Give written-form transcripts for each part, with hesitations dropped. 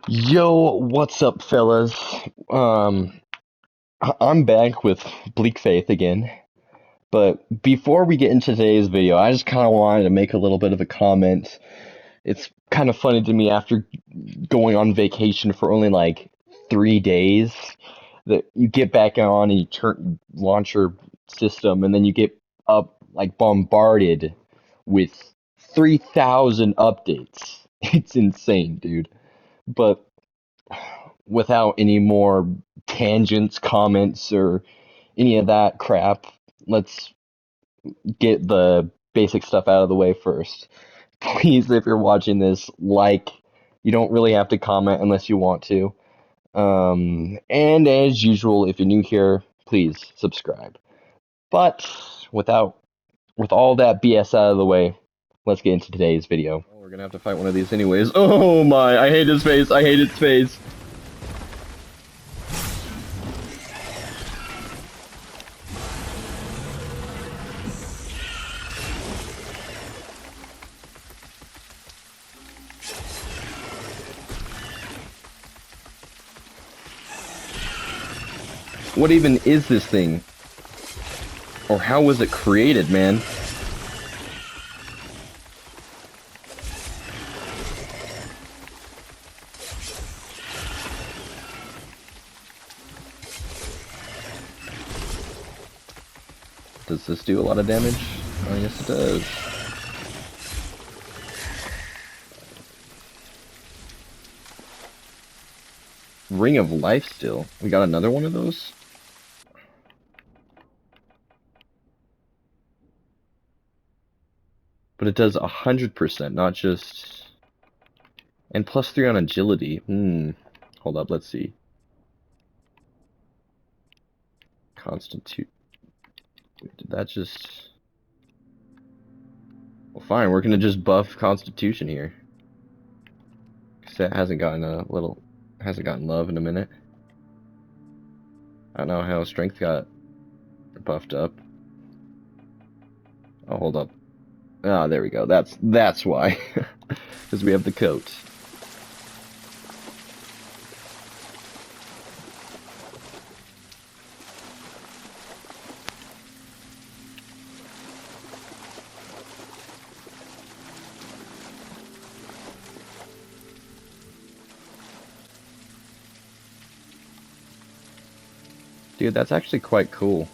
Yo, what's up, fellas? Um, I'm back with Bleak Faith again. But before we get into today's video, I just kind of wanted to make a little bit of a comment. It's kind of funny to me after going on vacation for only like 3 days that you get back on and you launch your system, and then you get up like bombarded with 3,000 updates. It's insane, dude. But without any more tangents, comments, or any of that crap, let's get the basic stuff out of the way first. Please, if you're watching this, like. You don't really have to comment unless you want to. And as usual, if you're new here, please subscribe. But without with all that BS out of the way, let's get into today's video. Oh, we're gonna have to fight one of these anyways. Oh my, I hate his face. I hate his face. What even is this thing? Or how was it created, man? Does this do a lot of damage? Oh, yes it does. Ring of Life still. We got another one of those? But it does 100%, not just... And +3 on agility. Hold up, let's see. Constitute. Did that just... Well, fine, we're gonna just buff Constitution here. Because that hasn't gotten love in a minute. I don't know how Strength got buffed up. Oh, hold up. Ah, there we go. That's why. Because we have the coat. Dude, that's actually quite cool.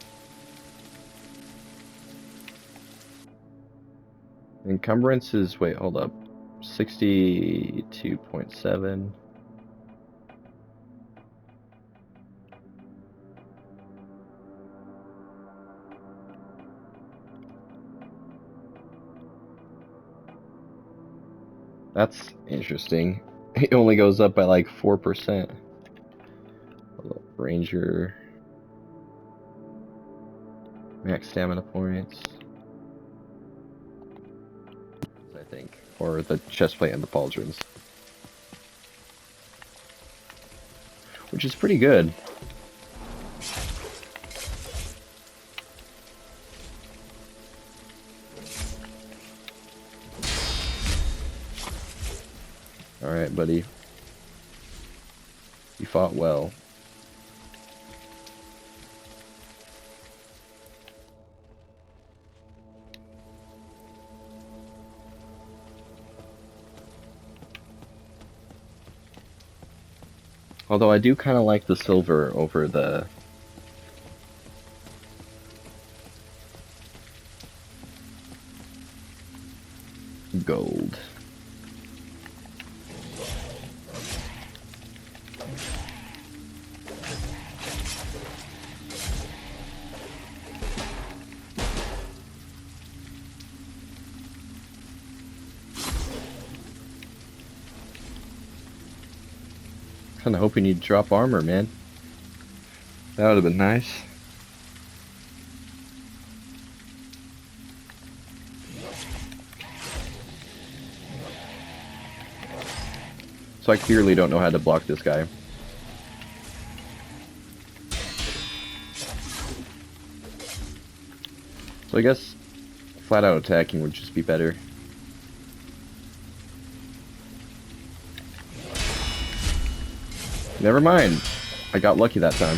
Encumbrance is, wait, hold up. 62.7. That's interesting. It only goes up by like 4%. Ranger. Max stamina points. I think. Or the chestplate and the pauldrons. Which is pretty good. Alright, buddy. You fought well. Although I do kind of like the silver over the... gold. Kinda hoping you'd drop armor, man. That would have been nice. So I clearly don't know how to block this guy. So I guess flat out attacking would just be better. Never mind. I got lucky that time.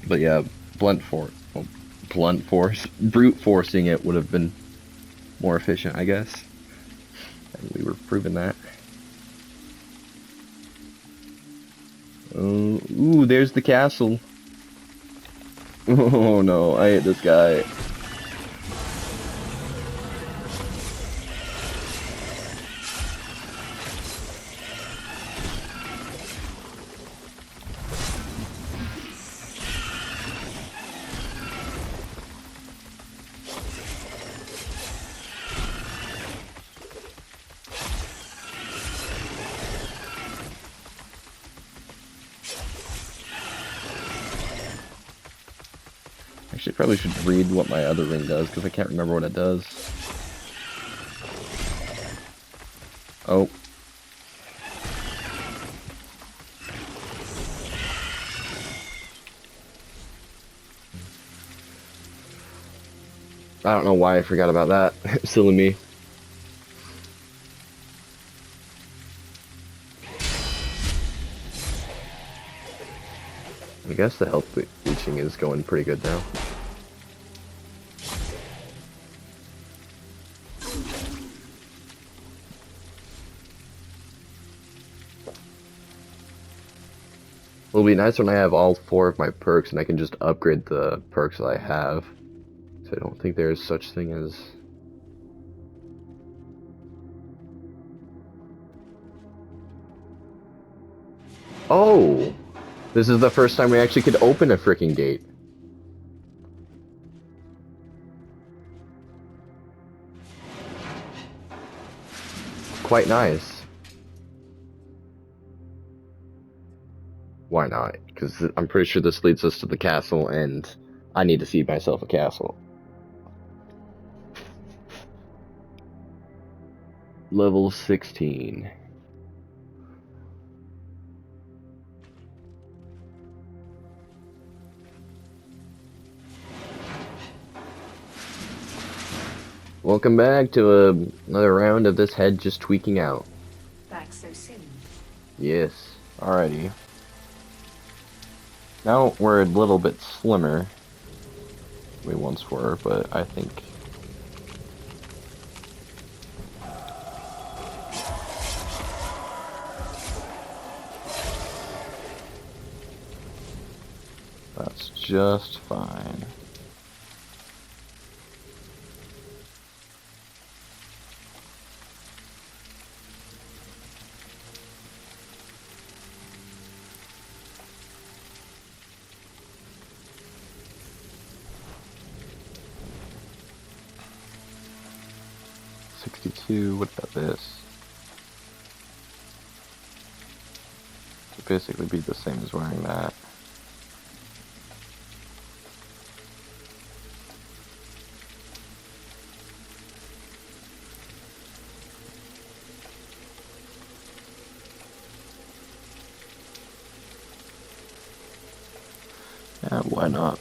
But yeah, blunt force, brute forcing it would have been more efficient, I guess. And we were proving that. Ooh, there's the castle. Oh no, I hate this guy. Actually, probably should read what my other ring does, because I can't remember what it does. Oh. I don't know why I forgot about that. Silly me. I guess the health leeching is going pretty good now. It'll be nice when I have all 4 of my perks and I can just upgrade the perks that I have. So I don't think there's such thing as... Oh! This is the first time we actually could open a freaking gate. Quite nice. Why not? Because I'm pretty sure this leads us to the castle, and I need to see myself a castle. Level 16. Welcome back to another round of this head just tweaking out. Back so soon? Yes. Alrighty. Now we're a little bit slimmer than we once were, but I think... that's just fine. What about this? It'd basically be the same as wearing that. Yeah, why not?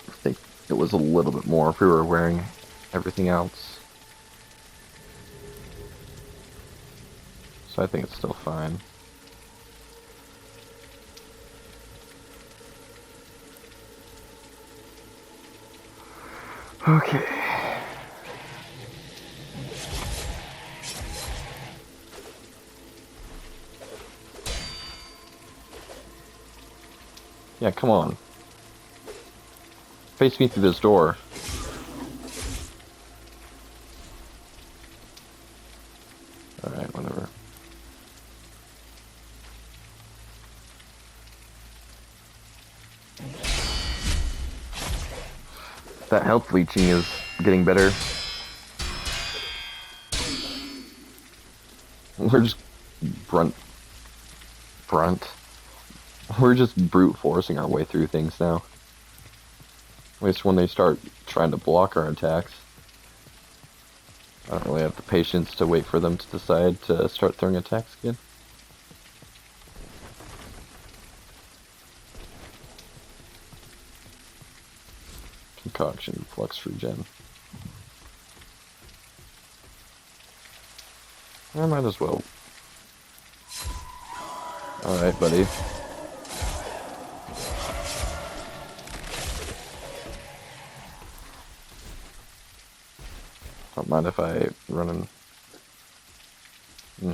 I think it was a little bit more if we were wearing everything else. So I think it's still fine. Okay. Yeah, come on. Face me through this door. Alright, whatever. That health leeching is getting better. We're just brunt. We're just brute forcing our way through things now. At least when they start trying to block our attacks. I don't really have the patience to wait for them to decide to start throwing attacks again. Concoction, flux regen. I might as well. Alright, buddy. Don't mind if I run in. Hmm.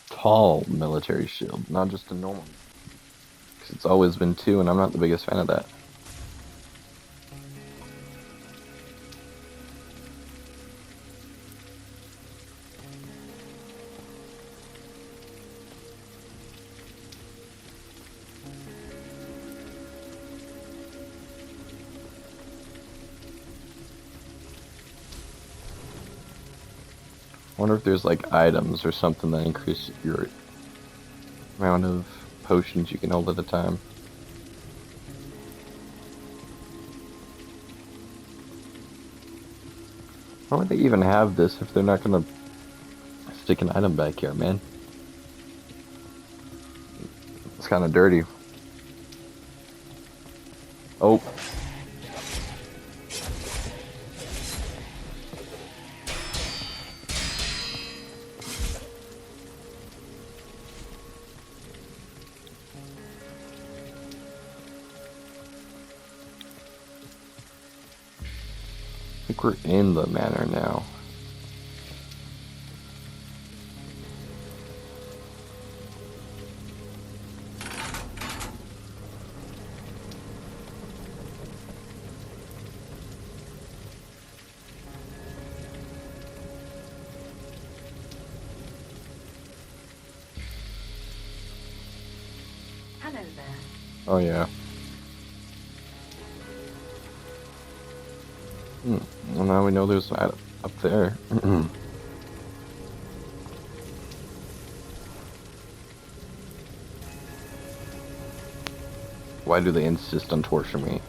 Tall military shield, not just a normal. Because it's always been two, and I'm not the biggest fan of that. I wonder if there's like items or something that increase your amount of potions you can hold at a time. Why would they even have this if they're not gonna stick an item back here, man? It's kind of dirty. Oh. I think we're in the manor now. Hello there. Oh yeah. Well, now we know there's an item up there. Why do they insist on torturing me?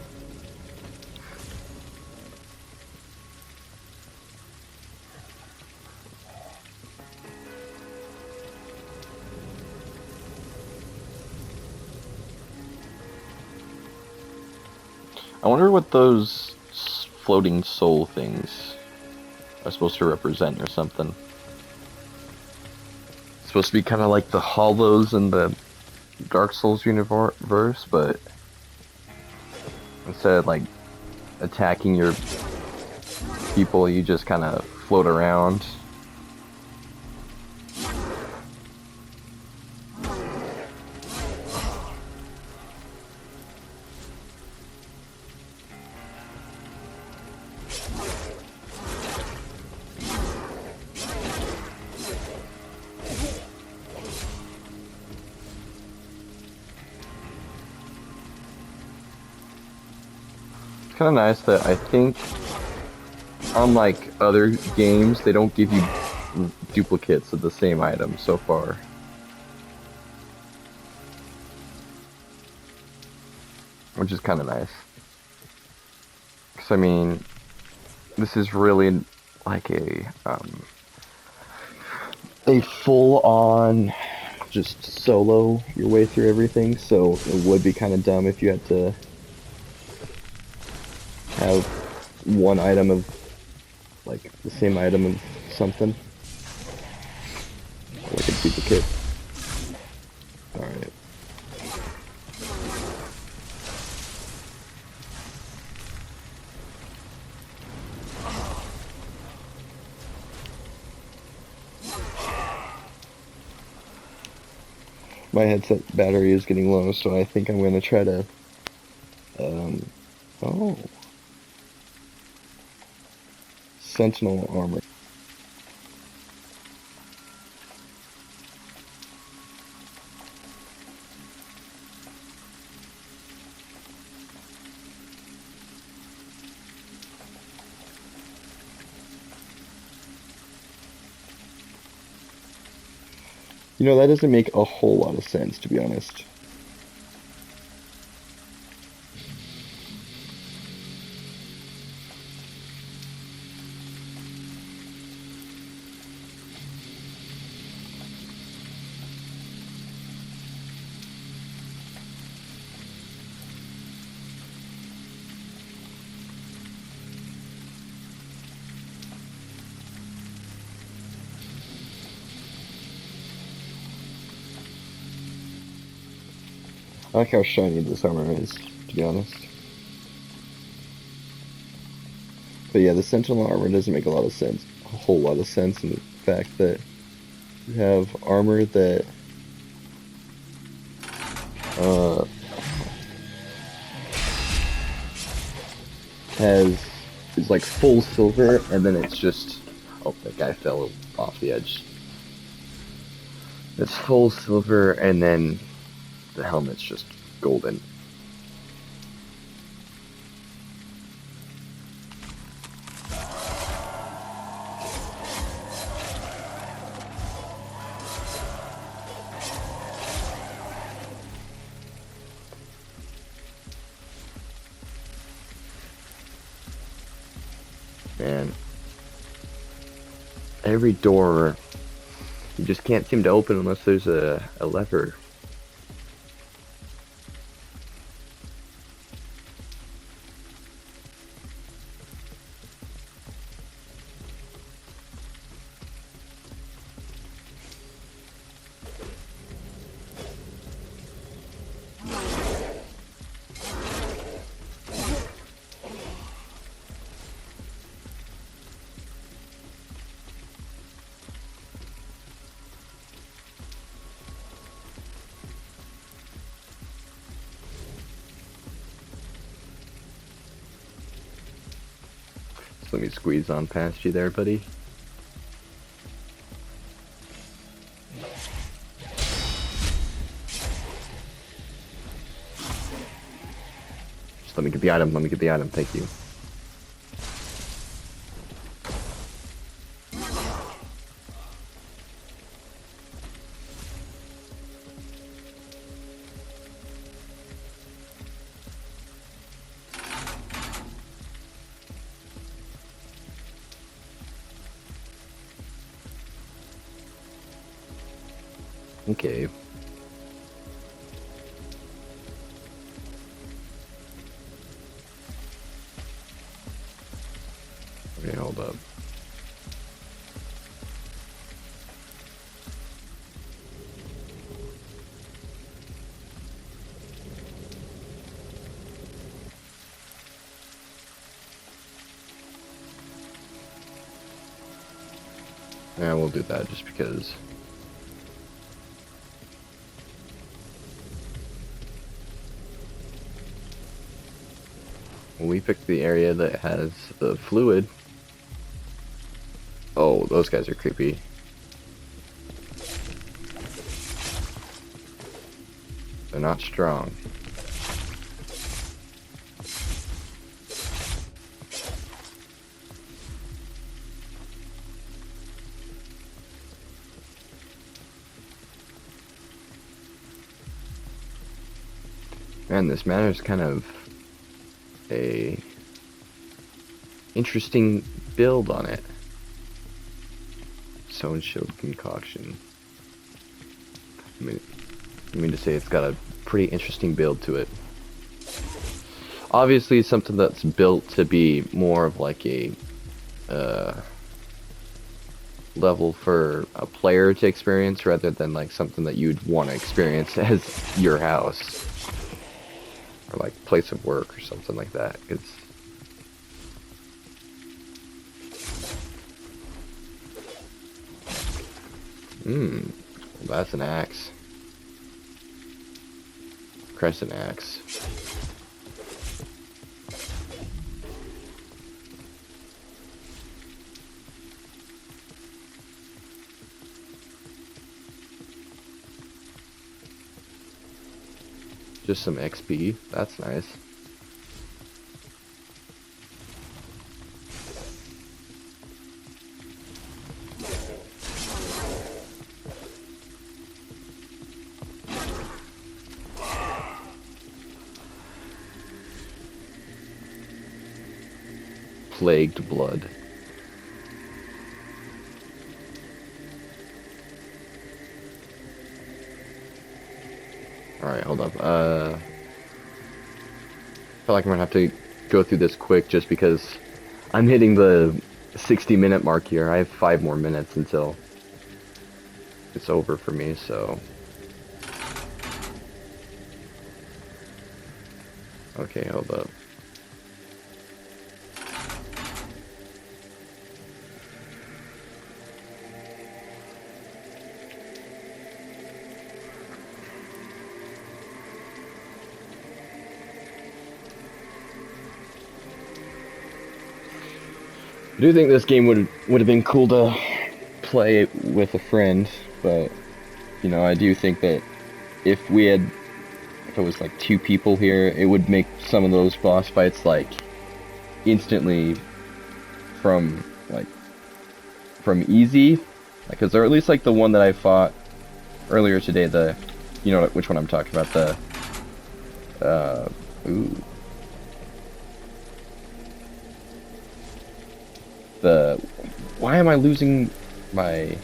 I wonder what those floating soul things are supposed to represent or something. It's supposed to be kind of like the hollows in the Dark Souls universe, but instead of like attacking your people, you just kind of float around. Kind of nice that I think, unlike other games, they don't give you duplicates of the same item so far. Which is kind of nice. Because, I mean, this is really like a full-on just solo your way through everything, so it would be kind of dumb if you had to have one item of, like, the same item of something. Like a duplicate. Alright. My headset battery is getting low, so I think I'm gonna try to, oh. Sentinel armor. You know, that doesn't make a whole lot of sense, to be honest. I like how shiny this armor is, to be honest. But yeah, the Sentinel armor doesn't make a lot of sense. A whole lot of sense in the fact that you have armor that uh, is like full silver, and then it's just, oh, that guy fell off the edge. It's full silver, and then the helmet's just golden. Man, every door you just can't seem to open unless there's a lever. So let me squeeze on past you there, buddy. Just let me get the item, let me get the item, thank you. Okay. Okay, hold up. Yeah, we'll do that just because. When we picked the area that has the fluid. Oh, those guys are creepy. They're not strong. Man, this matters kind of a interesting build on it. Stone Shield Concoction. I mean to say it's got a pretty interesting build to it. Obviously something that's built to be more of like a level for a player to experience rather than like something that you'd want to experience as your house. Or like place of work or something like that. It's that's an axe. Crescent axe. Just some XP. That's nice. Plagued blood. Alright, hold up. I feel like I'm gonna have to go through this quick just because I'm hitting the 60-minute mark here. I have 5 more minutes until it's over for me, so. Okay, hold up. I do think this game would have been cool to play with a friend, but I do think that if we had if it was like two people here, it would make some of those boss fights like instantly from like from easy, because or at least like the one that I fought earlier today, the you know which one I'm talking about, the uh ooh, the why am I losing my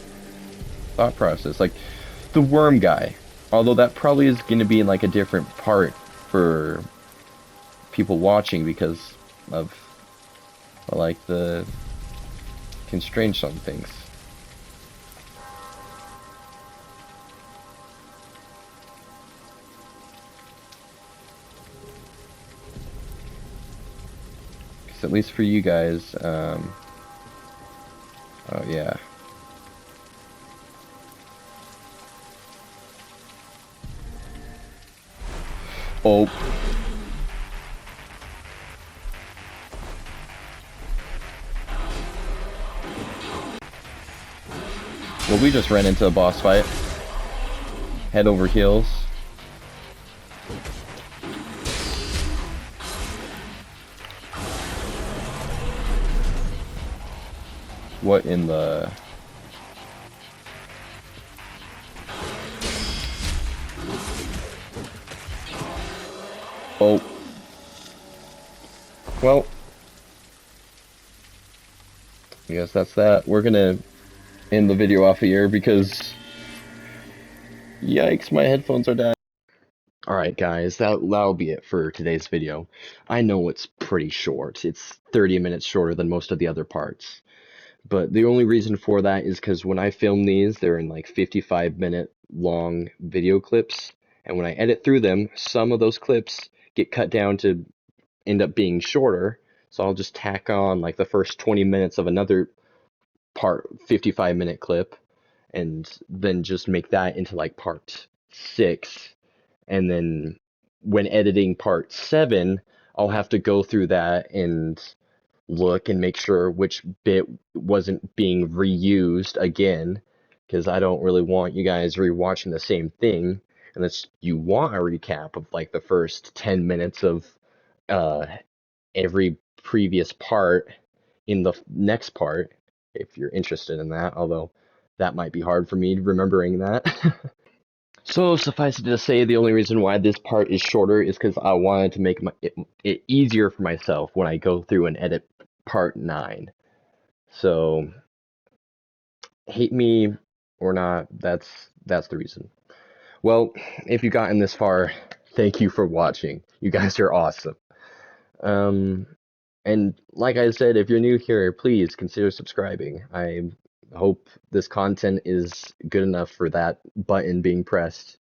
thought process? Like the worm guy. Although that probably is going to be in like a different part for people watching because of like the constraints on things. Because at least for you guys, oh yeah. Oh. Well, we just ran into a boss fight. Head over heels. What in the... Oh. Well. I guess that's that. We're gonna end the video off of here because... Yikes, my headphones are dying. Alright guys, that'll be it for today's video. I know it's pretty short. It's 30 minutes shorter than most of the other parts. But the only reason for that is because when I film these, they're in like 55-minute long video clips. And when I edit through them, some of those clips get cut down to end up being shorter. So I'll just tack on like the first 20 minutes of another part 55-minute clip and then just make that into like part 6. And then when editing part 7, I'll have to go through that and look and make sure which bit wasn't being reused again, because I don't really want you guys rewatching the same thing unless you want a recap of like the first 10 minutes of uh, every previous part in the next part, if you're interested in that, although that might be hard for me remembering that. So suffice it to say, the only reason why this part is shorter is because I wanted to make it easier for myself when I go through and edit part 9. So hate me or not, that's the reason. Well, if you've gotten this far, thank you for watching. You guys are awesome. And like I said, if you're new here, please consider subscribing. I hope this content is good enough for that button being pressed.